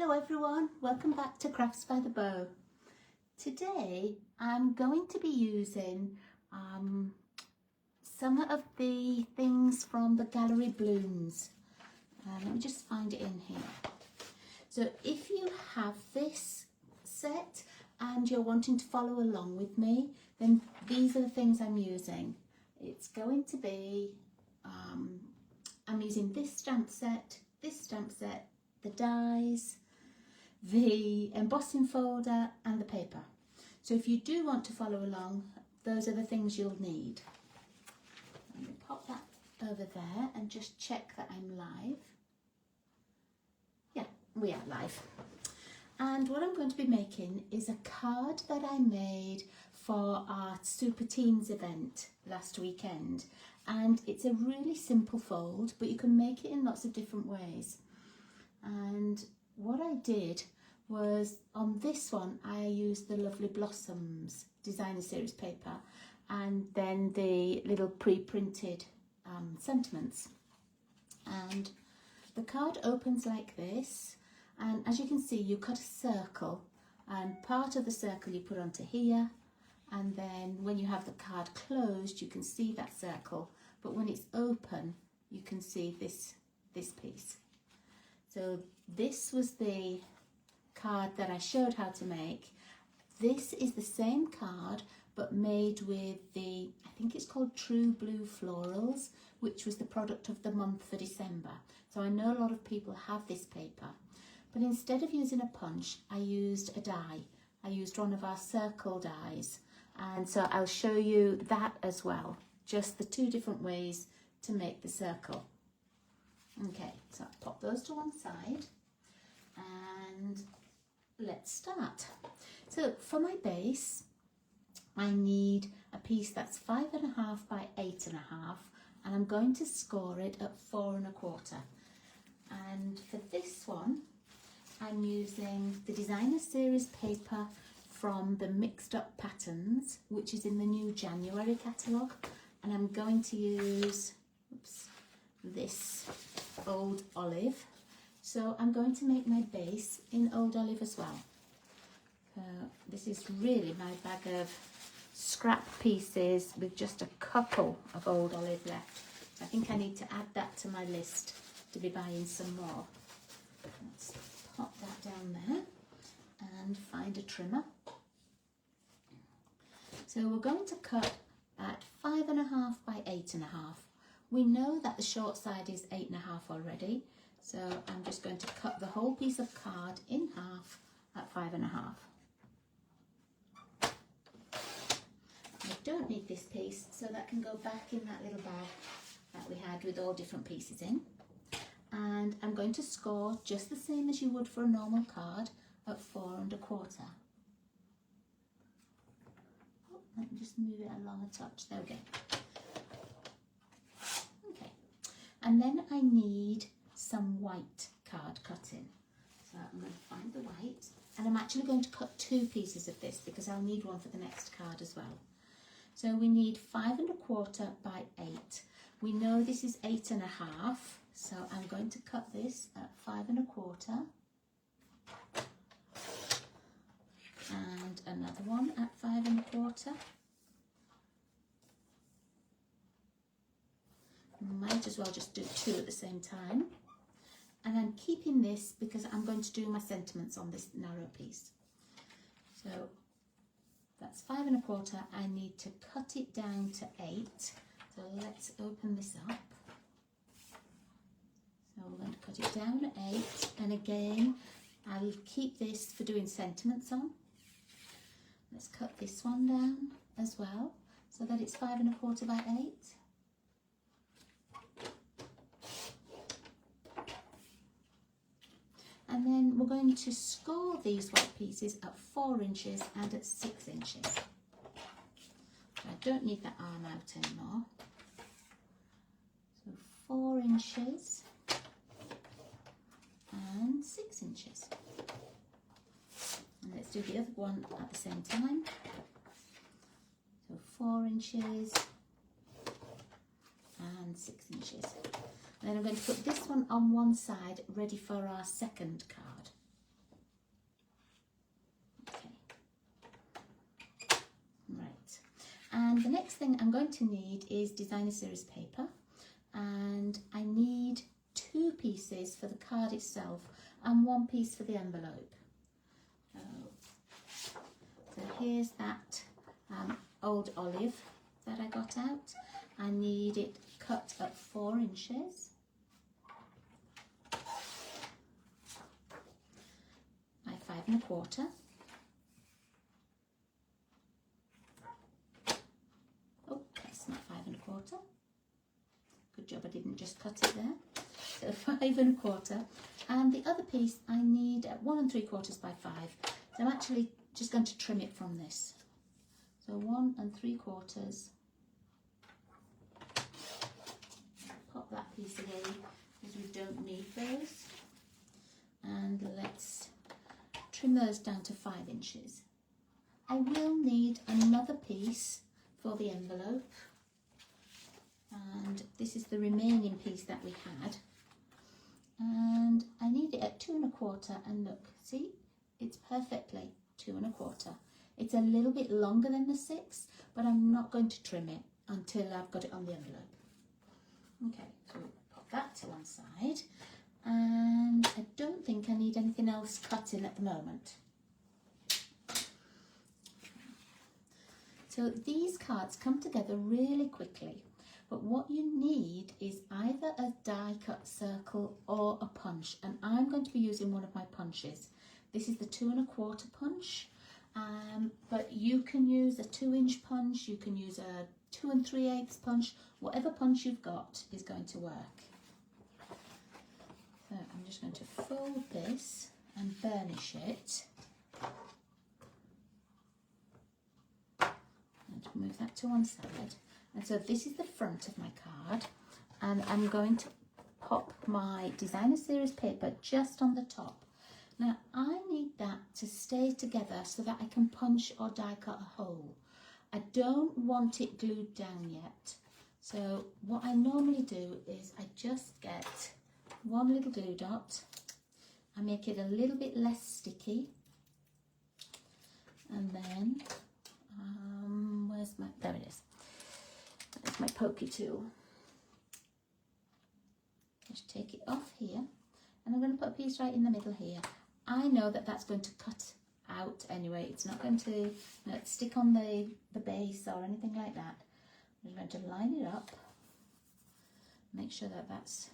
Hello everyone, welcome back to Crafts by the Bow. Today I'm going to be using some of the things from the Gallery Blooms. Let me just find it in here. So if you have this set and you're wanting to follow along with me, then these are the things I'm using. It's going to be, I'm using this stamp set, the dies, the embossing folder and the paper. So if you do want to follow along, those are the things you'll need. Let me pop that over there and just check that I'm live. Yeah, we are live. And what I'm going to be making is a card that I made for our Super Teens event last weekend. And it's a really simple fold, but you can make it in lots of different ways. And what I did was, on this one I used the Lovely Blossoms designer series paper and then the little pre-printed sentiments. And the card opens like this, and as you can see you cut a circle, and part of the circle you put onto here, and then when you have the card closed you can see that circle, but when it's open you can see this piece. So this was the card that I showed how to make. This is the same card but made with the, I think it's called True Blue Florals, which was the product of the month for December. So I know a lot of people have this paper, but instead of using a punch I used a die. I used one of our circle dies, and so I'll show you that as well, just the two different ways to make the circle. Okay, so I'll pop those to one side and let's start. So for my base, I need a piece that's 5.5 by 8.5, and I'm going to score it at 4 1/4. And for this one, I'm using the designer series paper from the Mixed Up Patterns, which is in the new January catalogue, and I'm going to use this Old Olive. So I'm going to make my base in Old Olive as well. This is really my bag of scrap pieces with just a couple of Old Olive left. I think I need to add that to my list to be buying some more. Let's pop that down there and find a trimmer. So we're going to cut at 5.5 by 8.5. We know that the short side is 8.5 already, so I'm just going to cut the whole piece of card in half at 5.5. I don't need this piece, so that can go back in that little bag that we had with all different pieces in. And I'm going to score just the same as you would for a normal card at 4 1/4. Oh, let me just move it along a touch. There we go. Okay, and then I need some white card cutting. So I'm going to find the white, and I'm actually going to cut 2 pieces of this because I'll need one for the next card as well. So we need 5 1/4 by 8. We know this is 8.5, so I'm going to cut this at 5 1/4. And another one at 5 1/4. Might as well just do 2 at the same time. And I'm keeping this because I'm going to do my sentiments on this narrow piece. So that's 5 1/4. I need to cut it down to 8. So let's open this up. So we're going to cut it down at 8. And again, I'll keep this for doing sentiments on. Let's cut this one down as well, so that it's 5 1/4 by 8. And then we're going to score these white pieces at 4 inches and at 6 inches. I don't need that arm out anymore. So 4 inches and 6 inches. And let's do the other one at the same time. So 4 inches and 6 inches. And then I'm going to put this one on one side, ready for our second card. the next thing I'm going to need is designer series paper, and I need 2 pieces for the card itself and 1 piece for the envelope. So here's that old olive that I got out. I need it cut at 4 inches. By 5 1/4. Oh, that's not 5 1/4. Good job I didn't just cut it there. So 5 1/4. And the other piece I need at 1 3/4 by 5. So I'm actually just going to trim it from this. So 1 3/4. Pop that piece away because we don't need those. And let's trim those down to 5 inches. I will need another piece for the envelope. And this is the remaining piece that we had. And I need it at 2 1/4, and look, see, it's perfectly 2 1/4. It's a little bit longer than the 6, but I'm not going to trim it until I've got it on the envelope. Okay, so we'll pop that to one side, and I don't think I need anything else cut in at the moment. So these cards come together really quickly. But what you need is either a die cut circle or a punch, and I'm going to be using one of my punches. This is the 2 1/4 punch, but you can use a 2-inch punch, you can use a 2 3/8 punch, whatever punch you've got is going to work. So I'm just going to fold this and burnish it. And move that to one side. And so this is the front of my card, and I'm going to pop my designer series paper just on the top. Now I need that to stay together so that I can punch or die cut a hole. I don't want it glued down yet. So what I normally do is I just get one little glue dot, I make it a little bit less sticky, and then, there it is. That's my pokey tool. Just take it off here, and I'm going to put a piece right in the middle here. I know that that's going to cut out anyway. It's not going to stick on the base or anything like that. I'm going to line it up, make sure that that's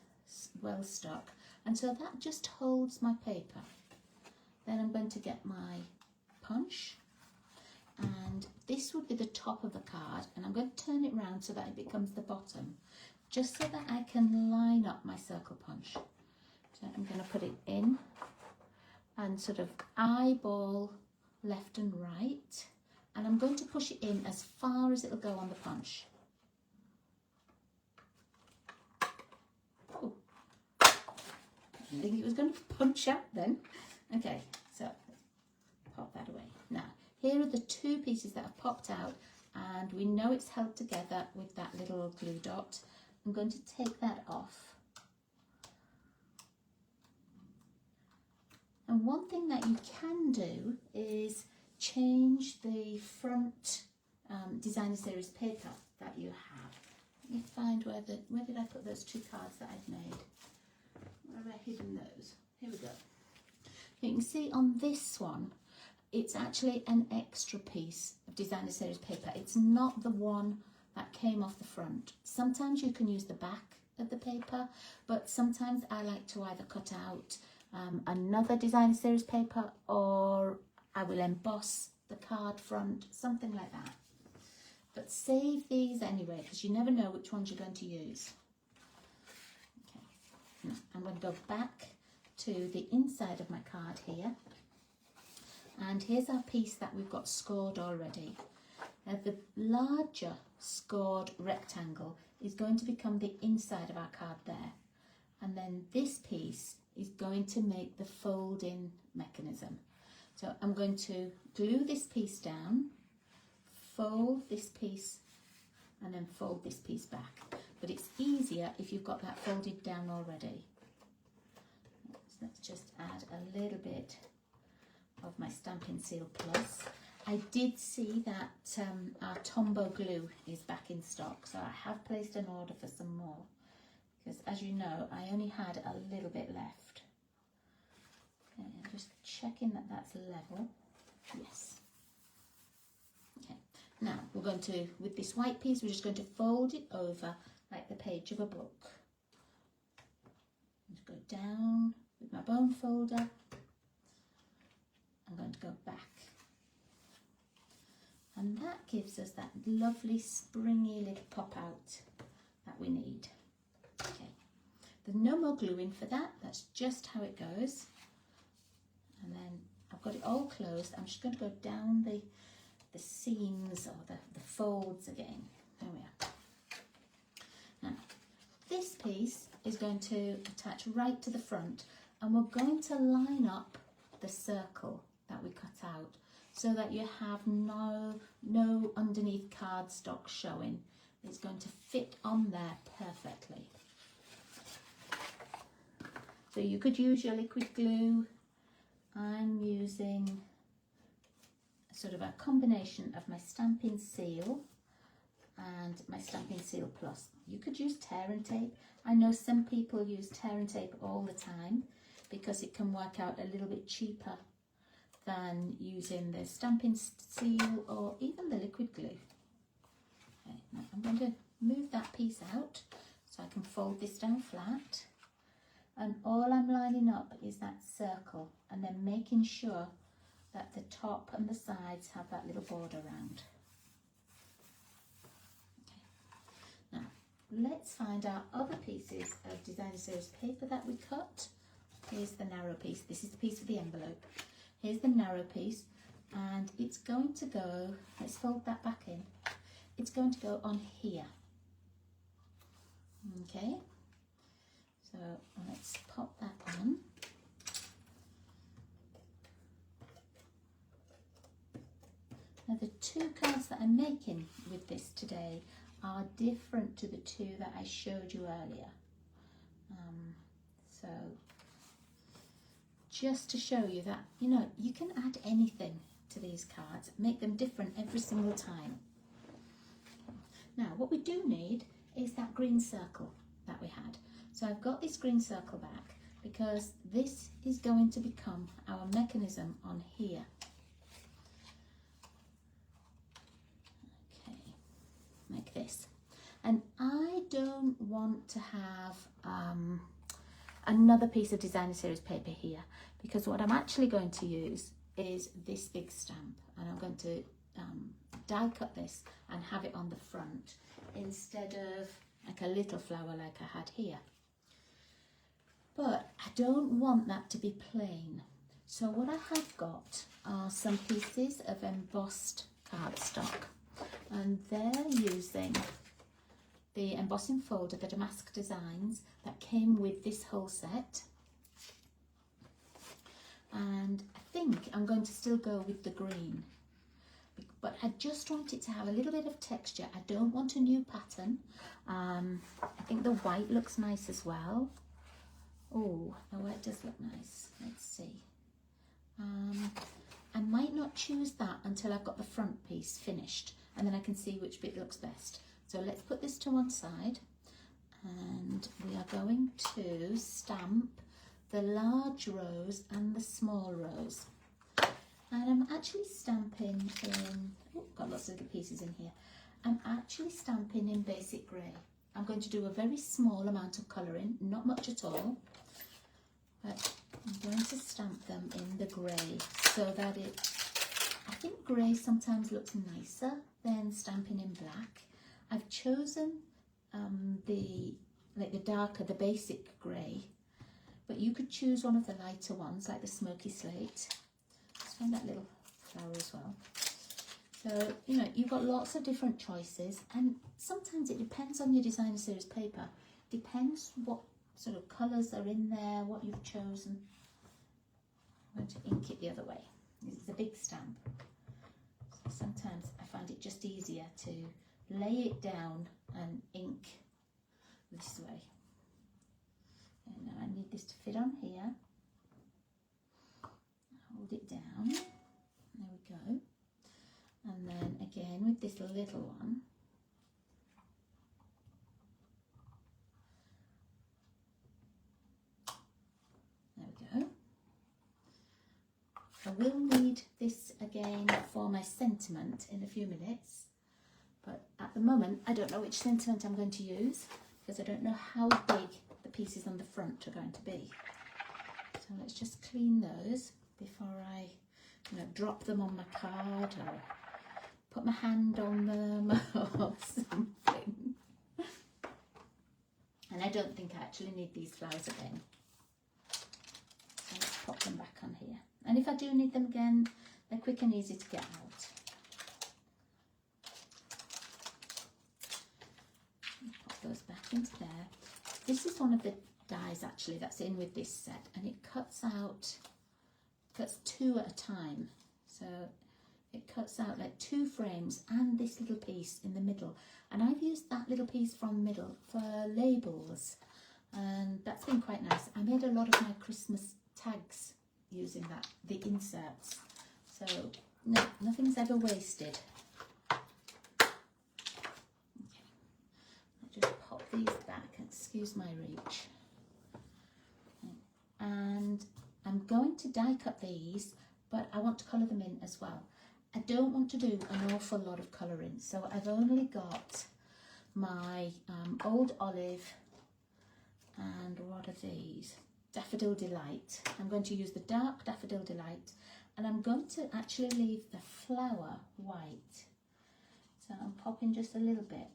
well stuck, and so that just holds my paper. Then I'm going to get my punch, and this would be the top of the card, and I'm going to turn it around so that it becomes the bottom, just so that I can line up my circle punch. So I'm going to put it in and sort of eyeball left and right, and I'm going to push it in as far as it'll go on the punch. Oh, I didn't think it was going to punch out then. Okay, so pop that away. Now, here are the 2 pieces that have popped out, and we know it's held together with that little glue dot. I'm going to take that off. And one thing that you can do is change the front designer series paper that you have. Let me find where did I put those 2 cards that I've made? Where have I hidden those? Here we go. You can see on this one, it's actually an extra piece of designer series paper. It's not the one that came off the front. Sometimes you can use the back of the paper, but sometimes I like to either cut out another designer series paper, or I will emboss the card front, something like that. But save these anyway, because you never know which ones you're going to use. Okay, now I'm going to go back to the inside of my card here, and here's our piece that we've got scored already. Now the larger scored rectangle is going to become the inside of our card there, and then this piece is going to make the fold-in mechanism. So I'm going to glue this piece down, fold this piece, and then fold this piece back. But it's easier if you've got that folded down already. So let's just add a little bit of my Stampin' Seal Plus. I did see that our Tombow glue is back in stock, so I have placed an order for some more, because as you know, I only had a little bit left. Okay, I'm just checking that that's level. Yes. Okay, now we're going to, with this white piece, we're just going to fold it over like the page of a book. Just go down with my bone folder. I'm going to go back. And that gives us that lovely springy little pop out that we need. Okay, there's no more gluing for that, that's just how it goes. And then I've got it all closed. I'm just going to go down the seams or the folds again. There we are. Now, this piece is going to attach right to the front, and we're going to line up the circle that we cut out, so that you have no underneath cardstock showing. It's going to fit on there perfectly. So you could use your liquid glue. I'm using sort of a combination of my Stampin' Seal and my Stampin' Seal Plus. You could use tear and tape. I know some people use tear and tape all the time because it can work out a little bit cheaper than using the Stampin' Seal or even the liquid glue. Okay, now I'm going to move that piece out so I can fold this down flat, and all I'm lining up is that circle, and then making sure that the top and the sides have that little border around. Okay. Now let's find our other pieces of Designer Series paper that we cut. Here's the narrow piece. This is the piece of the envelope. Here's the narrow piece, and it's going to go, let's fold that back in, it's going to go on here. Okay, so let's pop that on. Now the two cards that I'm making with this today are different to the two that I showed you earlier. So just to show you that, you know, you can add anything to these cards, make them different every single time. Now what we do need is that green circle that we had. So I've got this green circle back because this is going to become our mechanism on here. Okay, like this. And I don't want to have another piece of Designer Series paper here, because what I'm actually going to use is this big stamp, and I'm going to die cut this and have it on the front instead of like a little flower like I had here. But I don't want that to be plain, so what I have got are some pieces of embossed cardstock, and they're using the embossing folder, the Damask Designs, that came with this whole set. And I think I'm going to still go with the green, but I just want it to have a little bit of texture. I don't want a new pattern. I think the white looks nice as well. Oh, the white does look nice. Let's see. I might not choose that until I've got the front piece finished, and then I can see which bit looks best. So let's put this to one side, and we are going to stamp the large rose and the small rose. And I'm actually stamping in, oh, got lots of little pieces in here. I'm actually stamping in basic grey. I'm going to do a very small amount of colouring, not much at all, but I'm going to stamp them in the grey so that I think grey sometimes looks nicer than stamping in black. I've chosen the darker, the basic grey, but you could choose one of the lighter ones like the smoky slate. Let's find that little flower as well. So, you know, you've got lots of different choices, and sometimes it depends on your Designer Series paper. Depends what sort of colours are in there, what you've chosen. I'm going to ink it the other way. This is a big stamp. So sometimes I find it just easier to lay it down and ink this way. And now I need this to fit on here. Hold it down. There we go. And then again with this little one, there we go. I will need this again for my sentiment in a few minutes, but at the moment I don't know which sentiment I'm going to use because I don't know how big the pieces on the front are going to be. So let's just clean those before I drop them on my card or put my hand on them or something. And I don't think I actually need these flowers again. So let's pop them back on here. And if I do need them again, they're quick and easy to get out. Pop those back into there. This is one of the dies actually that's in with this set, and it cuts two at a time. So it cuts out like 2 frames and this little piece in the middle. And I've used that little piece from middle for labels, and that's been quite nice. I made a lot of my Christmas tags using that, the inserts. So no, nothing's ever wasted. Okay, I'll just pop these back, excuse my reach. Okay. And I'm going to die cut these, but I want to colour them in as well. I don't want to do an awful lot of colouring, so I've only got my Old Olive and what are these? Daffodil Delight. I'm going to use the dark Daffodil Delight, and I'm going to actually leave the flower white. So I'm popping just a little bit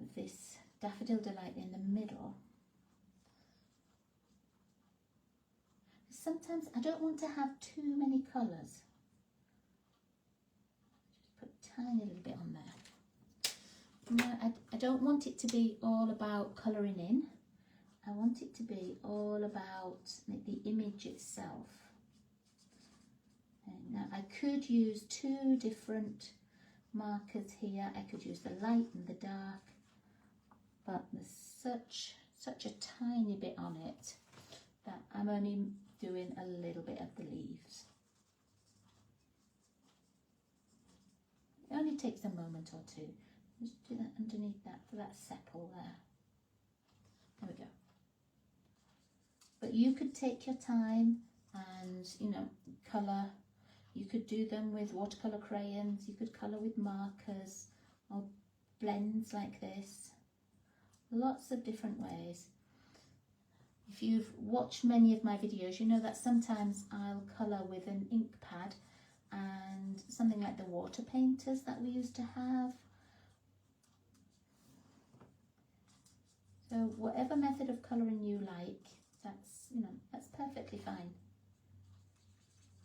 of this Daffodil Delight in the middle. Sometimes I don't want to have too many colours. Just put a tiny little bit on there. No, I don't want it to be all about colouring in. I want it to be all about the image itself. And now I could use 2 different markers here. I could use the light and the dark, but there's such a tiny bit on it that I'm only doing a little bit of the leaves. It only takes a moment or two. Just do that underneath that for that sepal there. There we go. But you could take your time and, colour. You could do them with watercolour crayons. You could colour with markers or blends like this. Lots of different ways. If you've watched many of my videos, you know that sometimes I'll colour with an ink pad and something like the water painters that we used to have. So whatever method of colouring you like, that's perfectly fine.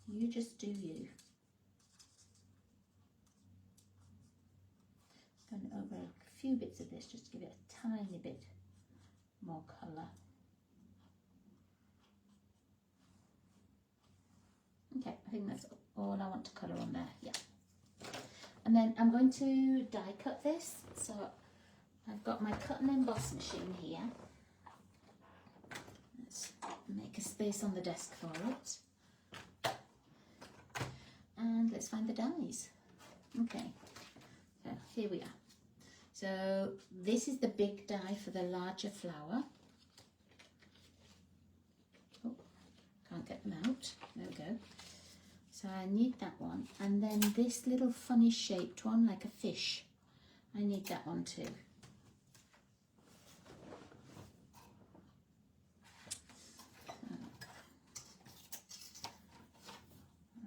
You just do you. Going over a few bits of this just to give it a tiny bit more colour. Okay, I think that's all I want to colour on there, yeah. And then I'm going to die cut this. So I've got my cut and emboss machine here. Let's make a space on the desk for it. And let's find the dies. Okay, so here we are. So this is the big die for the larger flower. Oh, can't get them out. There we go. So I need that one. And then this little funny shaped one, like a fish. I need that one too.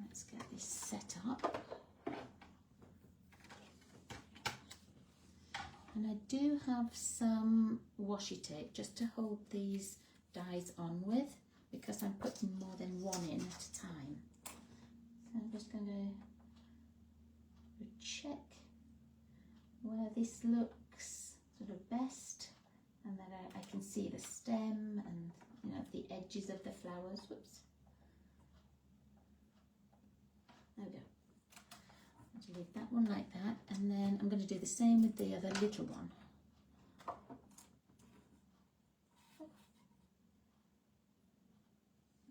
Let's get this set up. And I do have some washi tape just to hold these dies on with, because I'm putting more than one in at a time. So I'm just going to check where this looks sort of best, and then I can see the stem and the edges of the flowers. Whoops. There we go. I'll leave that one like that, and then I'm going to do the same with the other little one.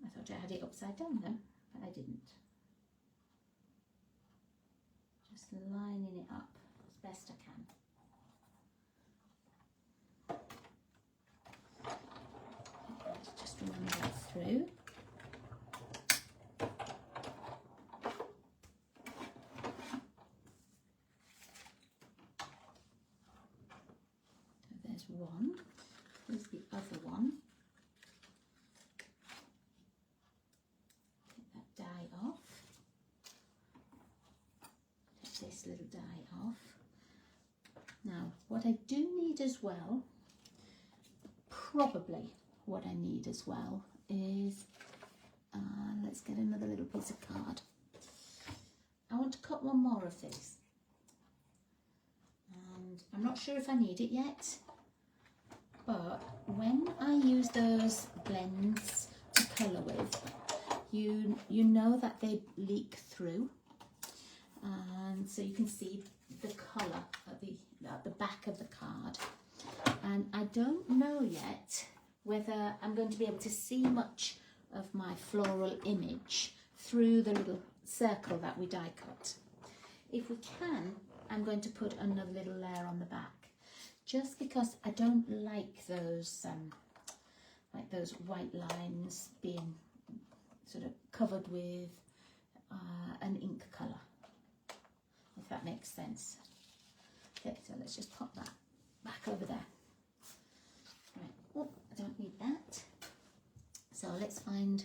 I thought I had it upside down though, but I didn't. Just just lining it up as best I can. Let's just remember that through. So there's one. Here's the other one. Take that die off. Take this little die off. Now, what I do need as well, probably what I need as well is, let's get another little piece of card. I want to cut one more of these. And I'm not sure if I need it yet, but when I use those blends to colour with, you know that they leak through. And so you can see the colour at the back of the card. And I don't know yet whether I'm going to be able to see much of my floral image through the little circle that we die cut. If we can, I'm going to put another little layer on the back, just because I don't like those white lines being sort of covered with an ink colour, if that makes sense. Okay, so let's just pop that back over there. Right. Oh, I don't need that. So let's find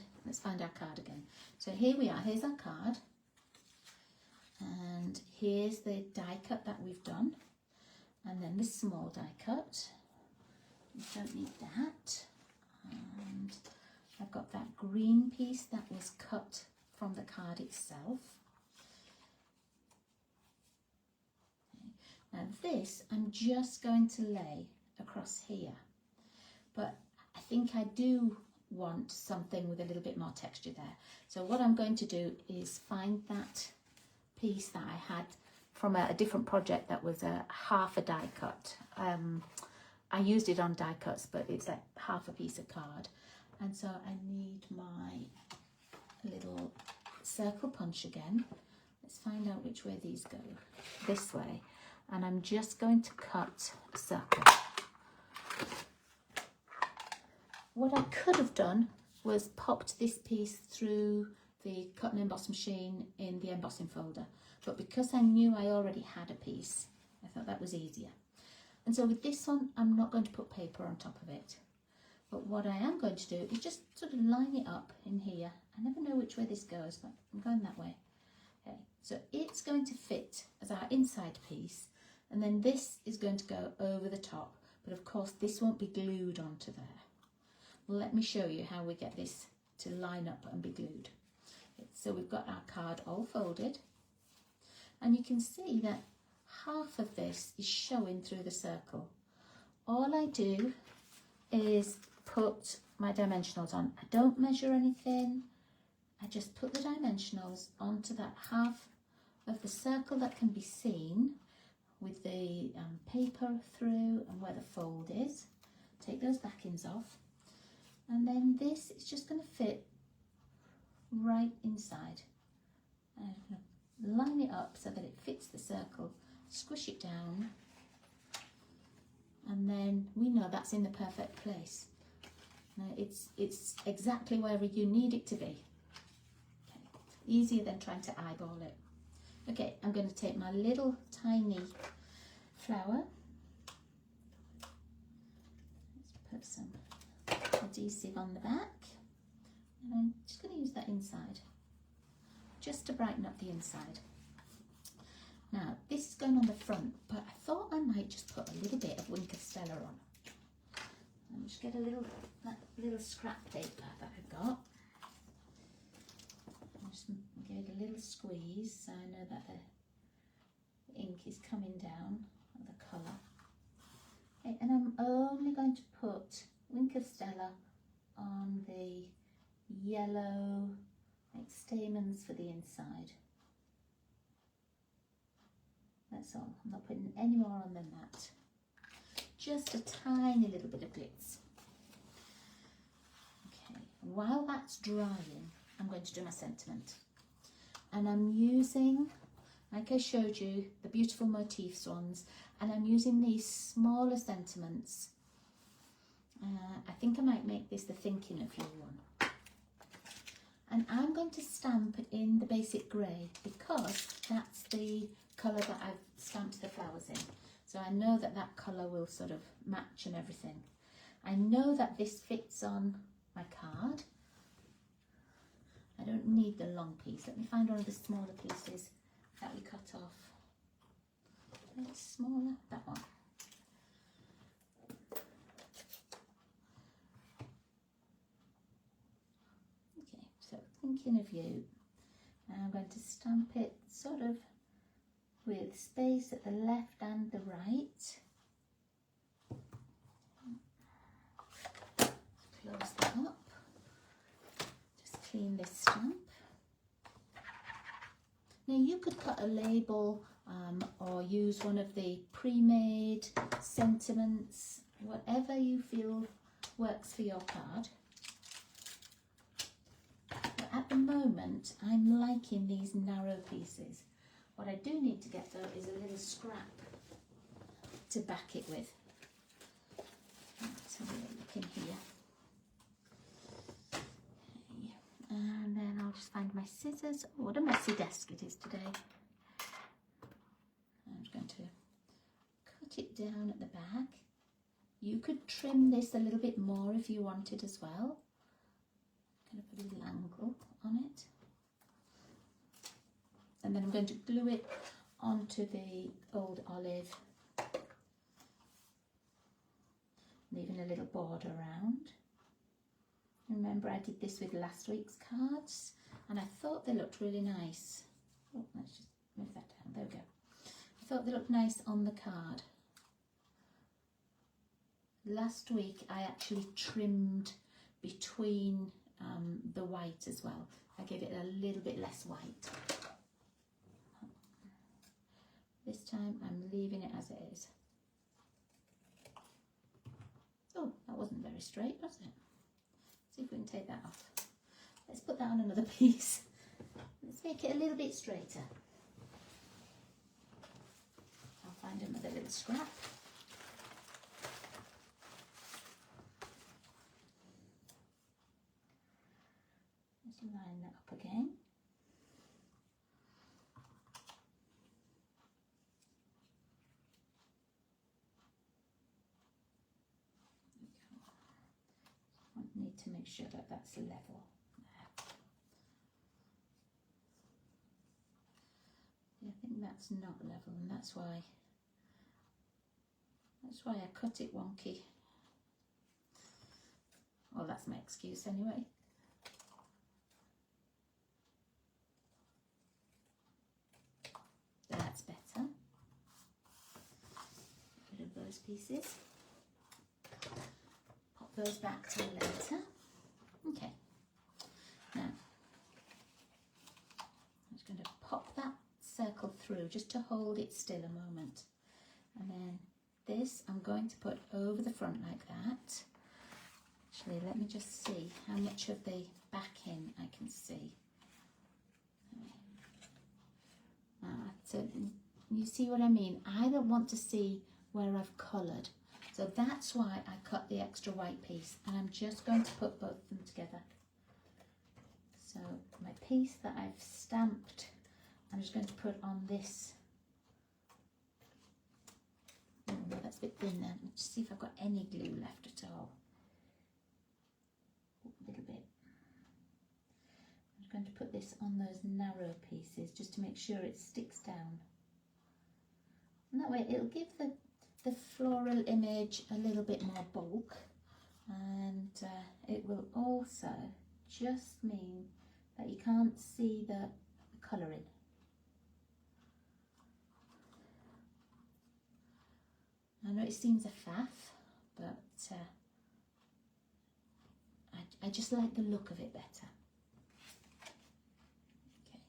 our card again. So here we are. Here's our card, and here's the die cut that we've done, and then this small die cut. We don't need that. And I've got that green piece that was cut from the card itself. Now this I'm just going to lay across here, but I think I do want something with a little bit more texture there. So what I'm going to do is find that piece that I had from a different project that was a half a die cut. I used it on die cuts, but it's like half a piece of card. And so I need my little circle punch again. Let's find out which way these go. This way. And I'm just going to cut a circle. What I could have done was popped this piece through the cut and emboss machine in the embossing folder. But because I knew I already had a piece, I thought that was easier. And so with this one, I'm not going to put paper on top of it. But what I am going to do is just sort of line it up in here. I never know which way this goes, but I'm going that way. Okay, so it's going to fit as our inside piece. And then this is going to go over the top. But of course, this won't be glued onto there. Let me show you how we get this to line up and be glued. Okay, so we've got our card all folded. And you can see that half of this is showing through the circle. All I do is put my dimensionals on. I don't measure anything. I just put the dimensionals onto that half of the circle that can be seen with the paper through and where the fold is. Take those backings off. And then this is just going to fit right inside. I'm going to line it up so that it fits the circle, squish it down, and then we know that's in the perfect place. Now it's exactly wherever you need it to be. Okay. Easier than trying to eyeball it. Okay, I'm going to take my little tiny flower. Let's put some adhesive on the back, and I'm just going to use that inside just to brighten up the inside. Now this is going on the front, but I thought I might just put a little bit of Wink of Stella on. And just get that little scrap paper that I got. I'll just give it a little squeeze so I know that the ink is coming down, or the colour. Okay, and I'm only going to put Wink of Stella on the yellow stamens for the inside. That's all. I'm not putting any more on than that. Just a tiny little bit of glitz. Okay, while that's drying, I'm going to do my sentiment. And I'm using like I showed you, the beautiful motifs ones, and I'm using these smaller sentiments. I think I might make this the Thinking of You one. And I'm going to stamp in the basic grey because that's the colour that I've stamped the flowers in. So I know that that colour will sort of match and everything. I know that this fits on my card. I don't need the long piece. Let me find one of the smaller pieces that we cut off. It's smaller, that one. Okay, so Thinking of You. And I'm going to stamp it sort of with space at the left and the right. Close that up. Just clean this stamp. Now you could cut a label or use one of the pre-made sentiments, whatever you feel works for your card. But at the moment, I'm liking these narrow pieces. What I do need to get though is a little scrap to back it with. Let's have a look in here. And then I'll just find my scissors. Oh, what a messy desk it is today. I'm just going to cut it down at the back. You could trim this a little bit more if you wanted as well. I'm going to put a little angle on it. And then I'm going to glue it onto the old olive, leaving a little border around. Remember I did this with last week's cards and I thought they looked really nice. Oh, let's just move that down, there we go. I thought they looked nice on the card. Last week I actually trimmed between the white as well. I gave it a little bit less white. This time I'm leaving it as it is. Oh, that wasn't very straight, was it? See if we can take that off. Let's put that on another piece. Let's make it a little bit straighter. I'll find another little scrap. Let's line that up again. Need to make sure that that's level there. Yeah, I think that's not level, and that's why I cut it wonky. Well, that's my excuse anyway. That's better. Get rid of those pieces. Those back till later. Okay, now I'm just going to pop that circle through just to hold it still a moment, and then this I'm going to put over the front like that. Actually, let me just see how much of the backing I can see. So you see what I mean? I don't want to see where I've coloured. So that's why I cut the extra white piece, and I'm just going to put both of them together. So my piece that I've stamped, I'm just going to put on this. Oh no, that's a bit thin there. Let's see if I've got any glue left at all. A little bit. I'm just going to put this on those narrow pieces just to make sure it sticks down. And that way it'll give the floral image a little bit more bulk, and it will also just mean that you can't see the colouring. I know it seems a faff, but I just like the look of it better. Okay,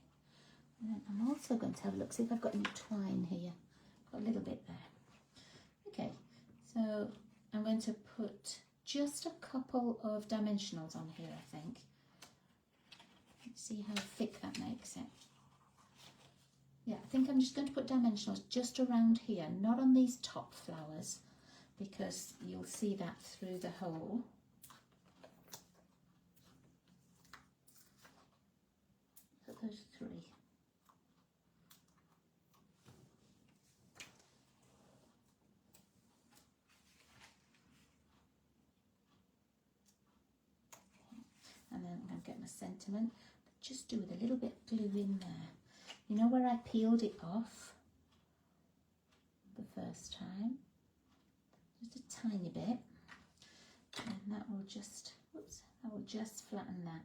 and then I'm also going to have a look, see if I've got any twine here. Got a little bit there. Okay, so I'm going to put just a couple of dimensionals on here, I think. Let's see how thick that makes it. Yeah, I think I'm just going to put dimensionals just around here, not on these top flowers, because you'll see that through the hole. So those 3. And then I'm going to get my sentiment, but just do with a little bit of glue in there. You know where I peeled it off the first time? Just a tiny bit, and that will just, oops, that will just flatten that.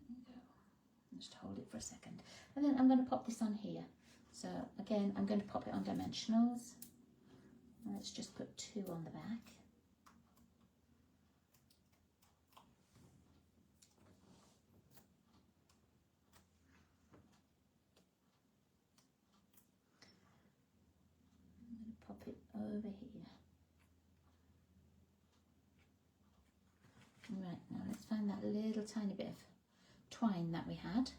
There you go. Just hold it for a second, and then I'm going to pop this on here. So again, I'm going to pop it on dimensionals. Let's just put 2 on the back. Pop it over here. Right, now let's find that little tiny bit of twine that we had.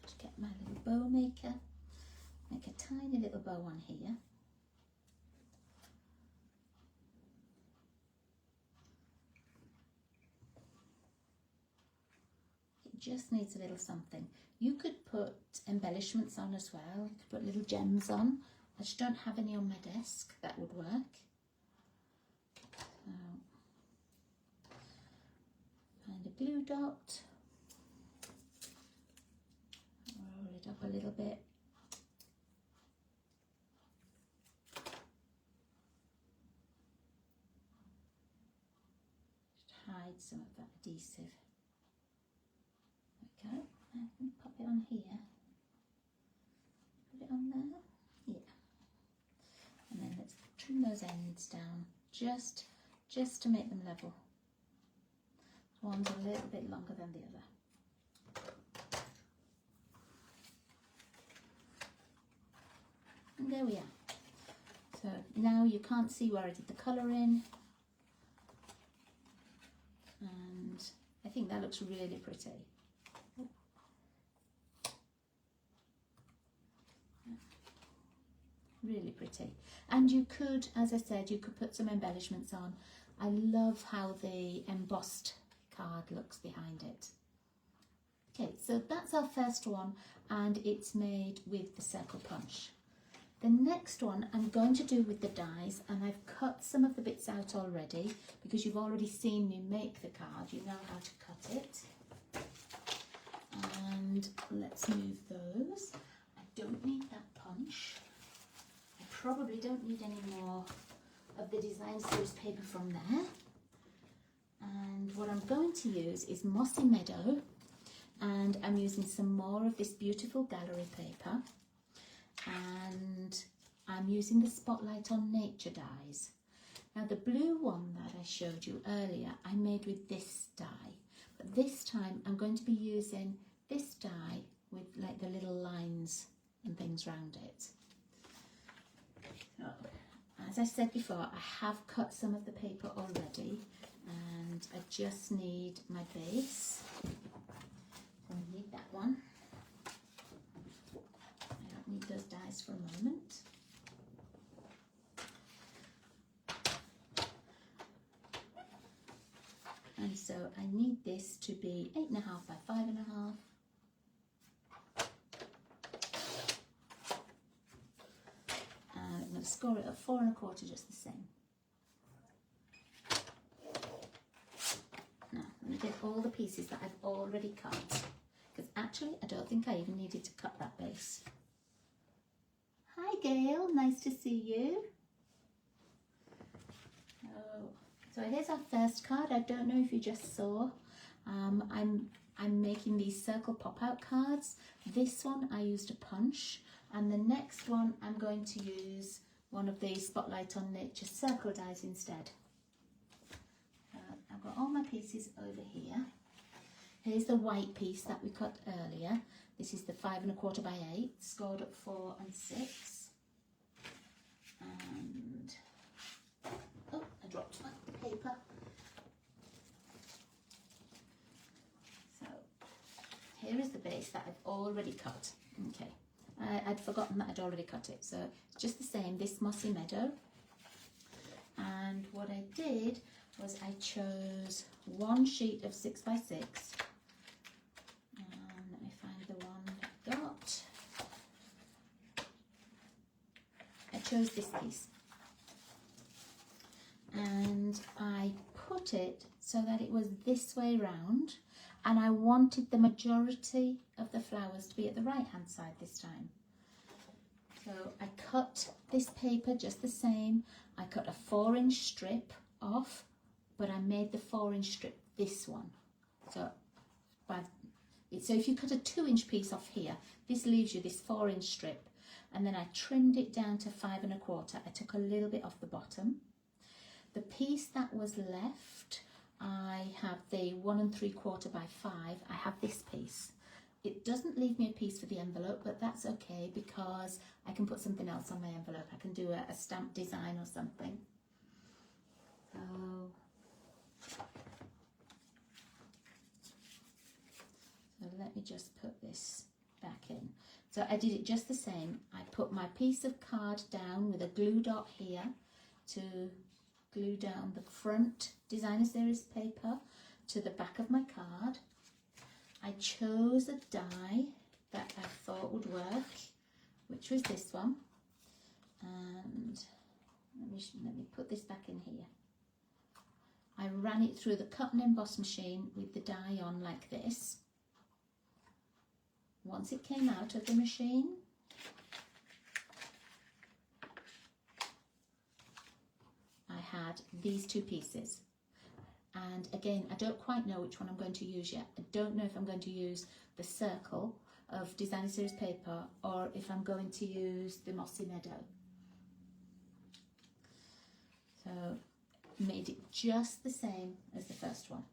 Just get my little bow maker, make a tiny little bow on here. It just needs a little something. You could put embellishments on as well. You could put little gems on. I just don't have any on my desk. That would work. So, find a glue dot. Roll it up a little bit. Just hide some of that adhesive. There we go. I'm going to pop it on here. Put it on there. Yeah. And then let's trim those ends down just to make them level. One's a little bit longer than the other. And there we are. So now you can't see where I did the colour in. And I think that looks really pretty. Really pretty. And you could, as I said, you could put some embellishments on. I love how the embossed card looks behind it. Okay, so that's our first one, and it's made with the circle punch. The next one I'm going to do with the dies, and I've cut some of the bits out already because you've already seen me make the card. You know how to cut it. And let's move those. I don't need that punch. Probably don't need any more of the design series paper from there. And what I'm going to use is Mossy Meadow, and I'm using some more of this beautiful gallery paper, and I'm using the Spotlight on Nature dies. Now the blue one that I showed you earlier I made with this die, but this time I'm going to be using this die with like the little lines and things around it. So, as I said before, I have cut some of the paper already, and I just need my base. So I need that one. I don't need those dies for a moment. And so I need this to be 8.5 by 5.5. I'm going to score it at 4 1/4, just the same. Now I'm going to get all the pieces that I've already cut, because actually I don't think I even needed to cut that base. Hi Gail, nice to see you. So here's our first card. I don't know if you just saw. I'm making these circle pop-out cards. This one I used a punch, and the next one I'm going to use one of the Spotlight on Nature circle dies instead. I've got all my pieces over here. Here's the white piece that we cut earlier. This is the 5 1/4 by 8, scored at 4 and 6. And oh, I dropped my paper. So here is the base that I've already cut. Okay, I'd forgotten that I'd already cut it, so it's just the same, this mossy meadow. And what I did was I chose one sheet of 6x6. Let me find the one I got. I chose this piece. And I put it so that it was this way round, and I wanted the majority of the flowers to be at the right hand side this time. So I cut this paper just the same. I cut a 4-inch strip off, but I made the 4-inch strip this one. So if you cut a 2-inch piece off here, this leaves you this 4-inch strip, and then I trimmed it down to 5 1/4. I took a little bit off the bottom. The piece that was left, I have the 1 3/4 by 5. I have this piece. It doesn't leave me a piece for the envelope, but that's okay because I can put something else on my envelope. I can do a stamp design or something. So let me just put this back in. So I did it just the same. I put my piece of card down with a glue dot here to glue down the front designer series paper to the back of my card. I chose a die that I thought would work, which was this one. And let me put this back in here. I ran it through the cut and emboss machine with the die on like this. Once it came out of the machine, I had these two pieces. And again, I don't quite know which one I'm going to use yet. I don't know if I'm going to use the circle of designer series paper or if I'm going to use the mossy meadow. So made it just the same as the first one.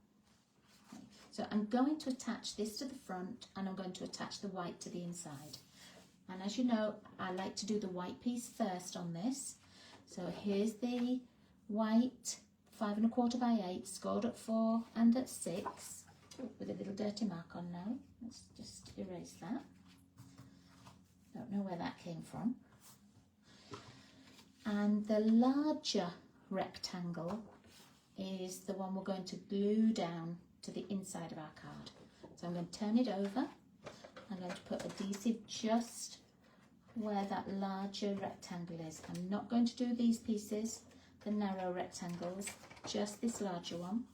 Okay. So I'm going to attach this to the front and I'm going to attach the white to the inside. And as you know, I like to do the white piece first on this. So here's the white 5 1/4 by 8, scored at 4 and at 6, with a little dirty mark on now. Let's just erase that. Don't know where that came from. And the larger rectangle is the one we're going to glue down to the inside of our card. So I'm going to turn it over. I'm going to put adhesive just where that larger rectangle is. I'm not going to do these pieces, the narrow rectangles, just this larger one.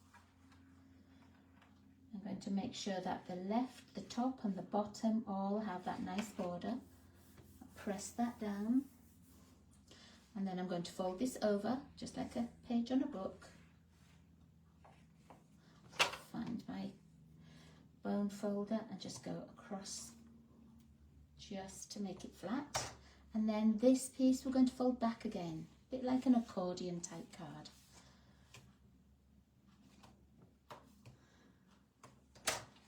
I'm going to make sure that the left, the top and the bottom all have that nice border. Press that down, and then I'm going to fold this over just like a page on a book. Find my bone folder and just go across just to make it flat, and then this piece we're going to fold back again, a bit like an accordion type card.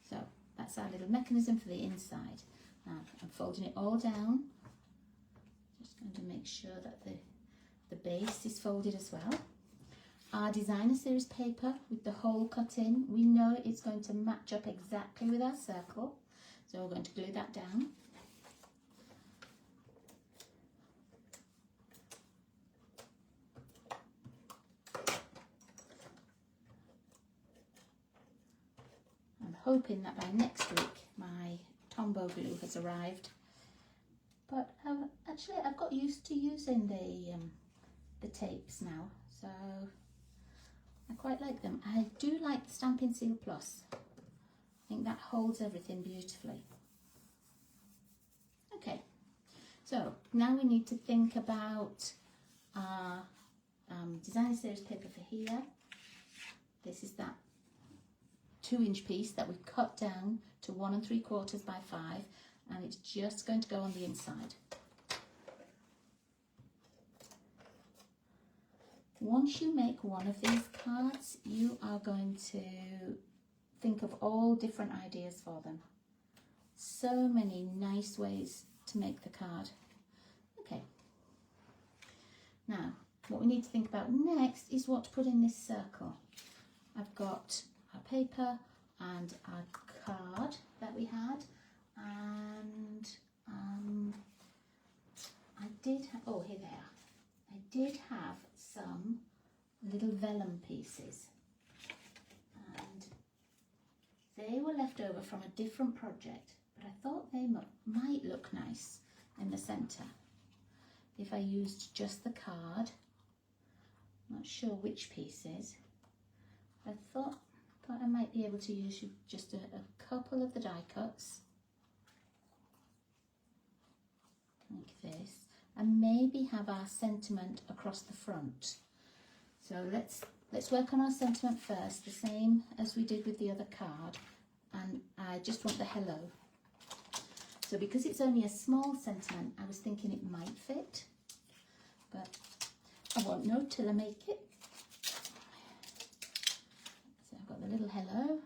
So that's our little mechanism for the inside. Now I'm folding it all down, just going to make sure that the base is folded as well. Our designer series paper with the hole cut in, we know it's going to match up exactly with our circle, so we're going to glue that down. I'm hoping that by next week my Tombow glue has arrived, but I've got used to using the tapes now, so I quite like them. I do like the Stampin' Seal Plus. I think that holds everything beautifully. Okay, so now we need to think about our designer series paper for here. This is that 2-inch piece that we've cut down to 1 3/4 by 5, and it's just going to go on the inside. Once you make one of these cards, you are going to think of all different ideas for them. So many nice ways to make the card. Okay. Now, what we need to think about next is what to put in this circle. I've got our paper and our card that we had, and I did, oh here they are, I did have some little vellum pieces, and they were left over from a different project, but I thought they might look nice in the centre if I used just the card. Not sure which pieces. I thought I might be able to use just a couple of the die cuts like this, and maybe have our sentiment across the front. So let's work on our sentiment first, the same as we did with the other card, and I just want the hello. So because it's only a small sentiment, I was thinking it might fit, but I won't know till I make it. So I've got the little hello,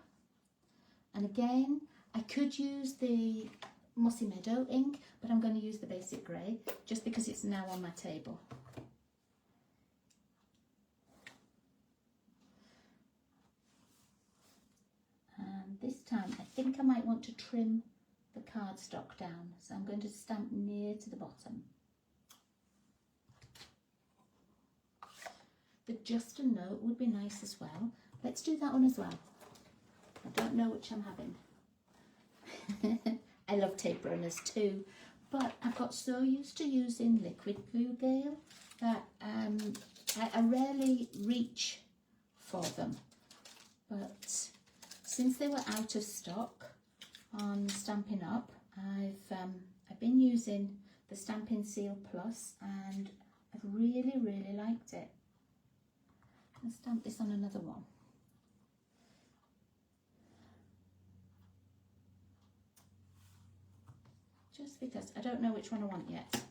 and again I could use the Mossy Meadow ink, but I'm going to use the basic grey just because it's now on my table. And this time I think I might want to trim the cardstock down, so I'm going to stamp near to the bottom. The Just a Note would be nice as well. Let's do that one as well. I don't know which I'm having. I love tape runners too, but I've got so used to using liquid glue, Gail, that I rarely reach for them. But since they were out of stock on Stampin' Up, I've been using the Stampin' Seal Plus, and I've really liked it. I'll stamp this on another one. Just because I don't know which one I want yet.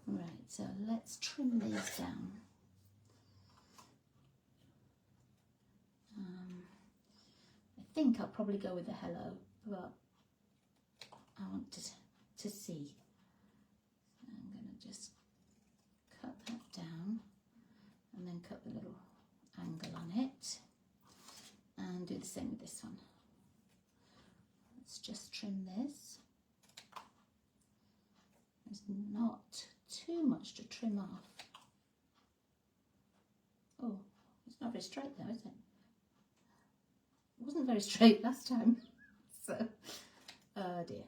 Right, so let's trim these down. I think I'll probably go with the hello, but I want to see. So I'm going to just cut that down and then cut the little angle on it, and do the same with this one. Let's just trim this. There's not too much to trim off. Oh, it's not very straight though, is it? It wasn't very straight last time. So, oh dear.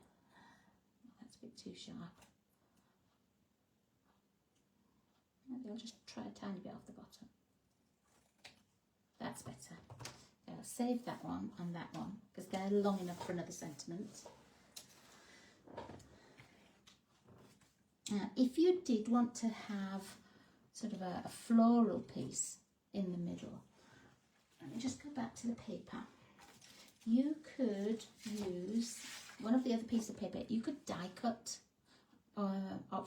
That's a bit too sharp. Maybe I'll just try a tiny bit off the bottom. That's better. Okay, I'll save that one and that one because they're long enough for another sentiment. If you did want to have sort of a floral piece in the middle, let me just go back to the paper. You could use one of the other pieces of paper. You could die cut, or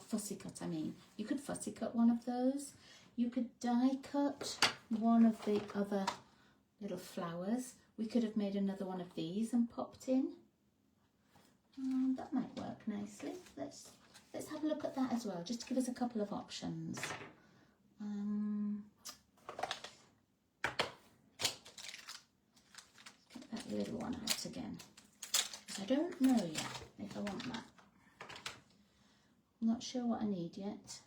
fussy cut, I mean. You could fussy cut one of those. You could die cut one of the other little flowers. We could have made another one of these and popped in. That might work nicely. Let's have a look at that as well, just to give us a couple of options. Get that little one out again. I don't know yet if I want that. I'm not sure what I need yet.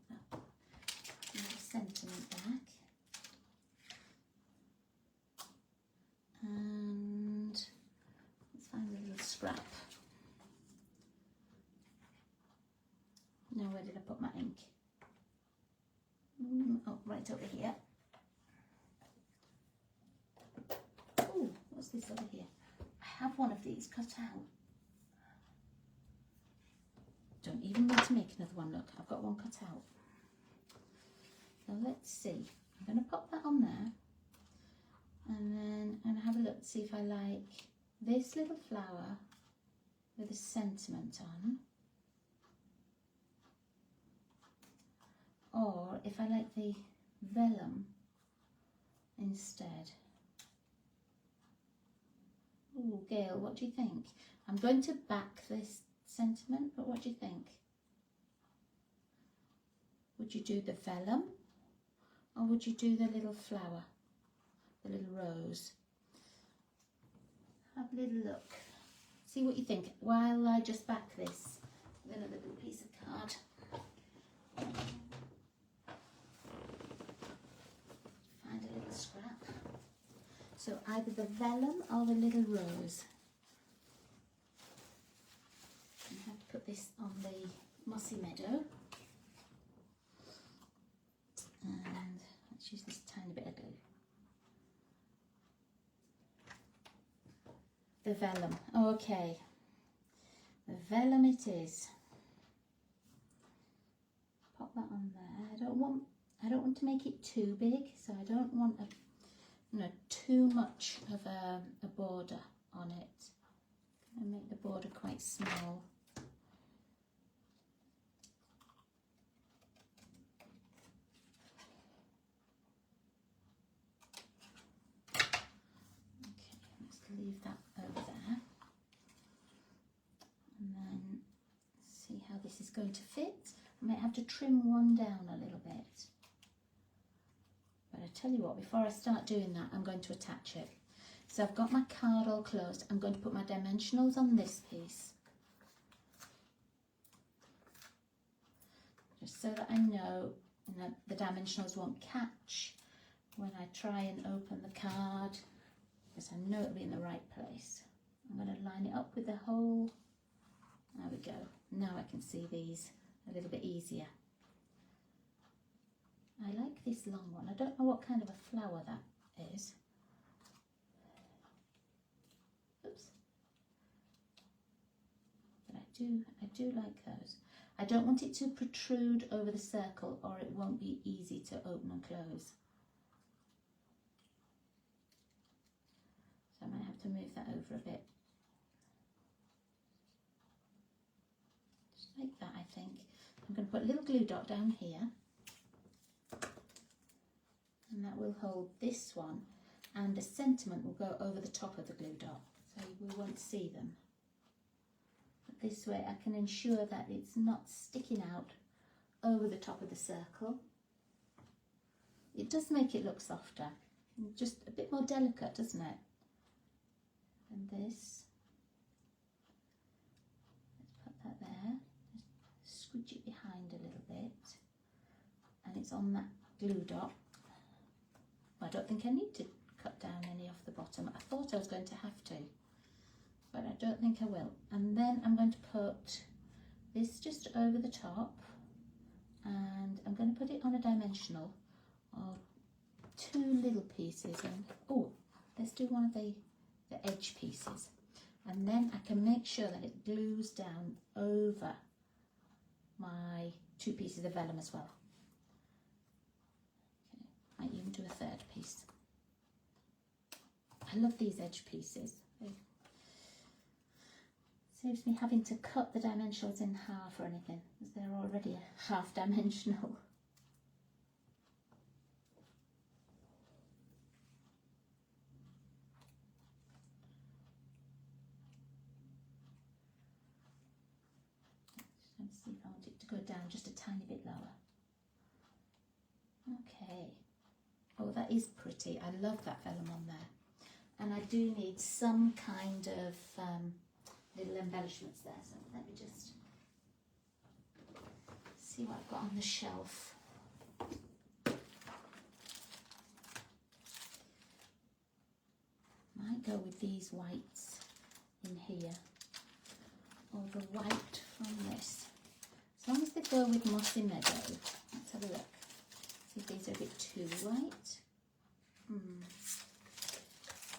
Pop that sentiment back. And let's find a little scrap. Now where did I put my ink? Oh, right over here. Oh, what's this over here? I have one of these cut out. Don't even need to make another one, look, I've got one cut out. So let's see, I'm going to pop that on there, and then I'm going to have a look to see if I like this little flower with a sentiment on, or if I like the vellum instead. Oh, Gail, what do you think? I'm going to back this sentiment, but what do you think? Would you do the vellum or would you do the little flower, the little rose? Have a little look. See what you think while I just back this with another little piece of card. Find a little scrap. So either the vellum or the little rose. I have to put this on the mossy meadow. And let's use this tiny bit of glue. The vellum, okay. The vellum it is. Pop that on there. I don't want to make it too big, so I don't want too much of a border on it. And make the border quite small. Leave that over there and then see how this is going to fit. I might have to trim one down a little bit, but I tell you what, before I start doing that, I'm going to attach it. So I've got my card all closed. I'm going to put my dimensionals on this piece, just so that I know that the dimensionals won't catch when I try and open the card. Because I know it'll be in the right place. I'm going to line it up with the hole. There we go. Now I can see these a little bit easier. I like this long one. I don't know what kind of a flower that is. Oops. But I do like those. I don't want it to protrude over the circle or it won't be easy to open and close. So I might have to move that over a bit. Just like that, I think. I'm going to put a little glue dot down here. And that will hold this one. And the sentiment will go over the top of the glue dot. So we won't see them. But this way I can ensure that it's not sticking out over the top of the circle. It does make it look softer. Just a bit more delicate, doesn't it? And this, let's put that there, just scooch it behind a little bit, and it's on that glue dot. I don't think I need to cut down any off the bottom. I thought I was going to have to, but I don't think I will. And then I'm going to put this just over the top, and I'm going to put it on a dimensional of 2 little pieces. And oh, let's do one of the edge pieces, and then I can make sure that it glues down over my 2 pieces of vellum as well. Okay, might even do a 3rd piece. I love these edge pieces. It saves me having to cut the dimensionals in half or anything, because they're already half dimensional. Let's see if I want it to go down just a tiny bit lower. Okay. Oh, that is pretty. I love that vellum on there. And I do need some kind of little embellishments there. So let me just see what I've got on the shelf. Might go with these whites in here, or the white from this. As long as they go with mossy meadow. Let's have a look. See if these are a bit too white.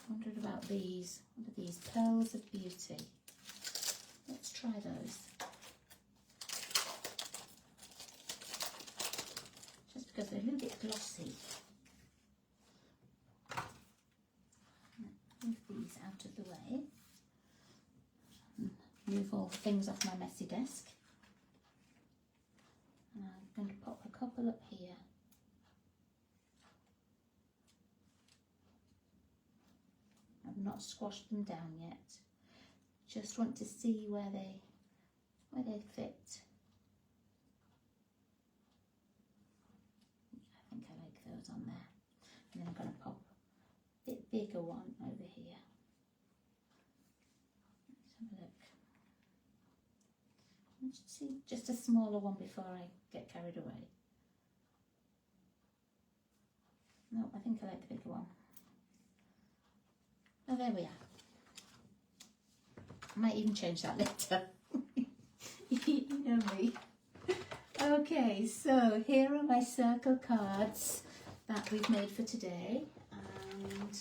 Wondered about these. What are these? Pearls of Beauty. Let's try those. Just because they're a little bit glossy. Move these out of the way. Move all the things off my messy desk. And I'm going to pop a couple up here. I've not squashed them down yet. Just want to see where they fit. bigger one over here. Let's have a look. Let's see, just a smaller one before I get carried away. No, I think I like the bigger one. Oh, there we are. I might even change that later. You know me. Okay, so here are my circle cards that we've made for today, and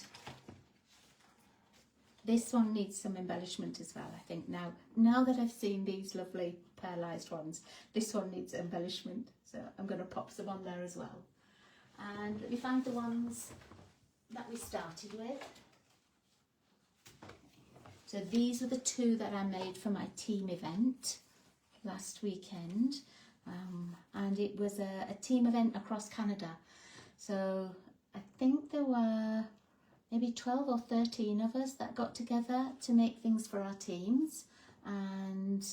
this one needs some embellishment as well, I think. Now that I've seen these lovely pearlised ones, this one needs embellishment, so I'm going to pop some on there as well. And let me find the ones that we started with. So these were the two that I made for my team event last weekend, and it was a team event across Canada. So I think there were maybe 12 or 13 of us that got together to make things for our teams, and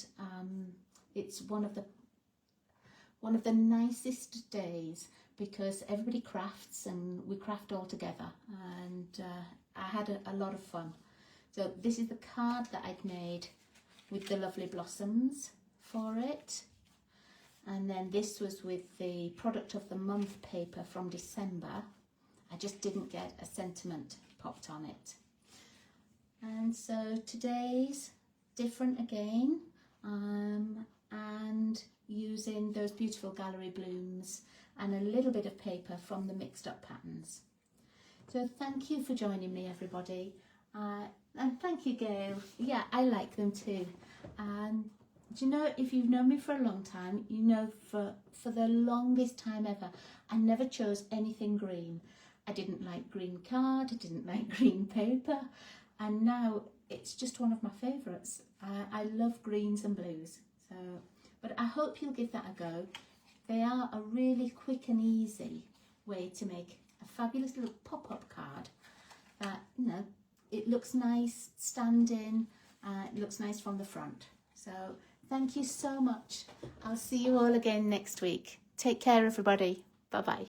it's one of the nicest days because everybody crafts and we craft all together, and I had a lot of fun. So this is the card that I'd made with the lovely blossoms for it. And then this was with the product of the month paper from December. I just didn't get a sentiment popped on it. And so today's different again, and using those beautiful gallery blooms and a little bit of paper from the mixed up patterns. So thank you for joining me, everybody. And thank you, Gail. Yeah, I like them too. And do you know, if you've known me for a long time, you know for the longest time ever, I never chose anything green. I didn't like green card, I didn't like green paper, and now it's just one of my favourites. I love greens and blues. So, but I hope you'll give that a go. They are a really quick and easy way to make a fabulous little pop-up card that, you know, it looks nice standing, it looks nice from the front. So thank you so much. I'll see you all again next week. Take care, everybody. Bye-bye.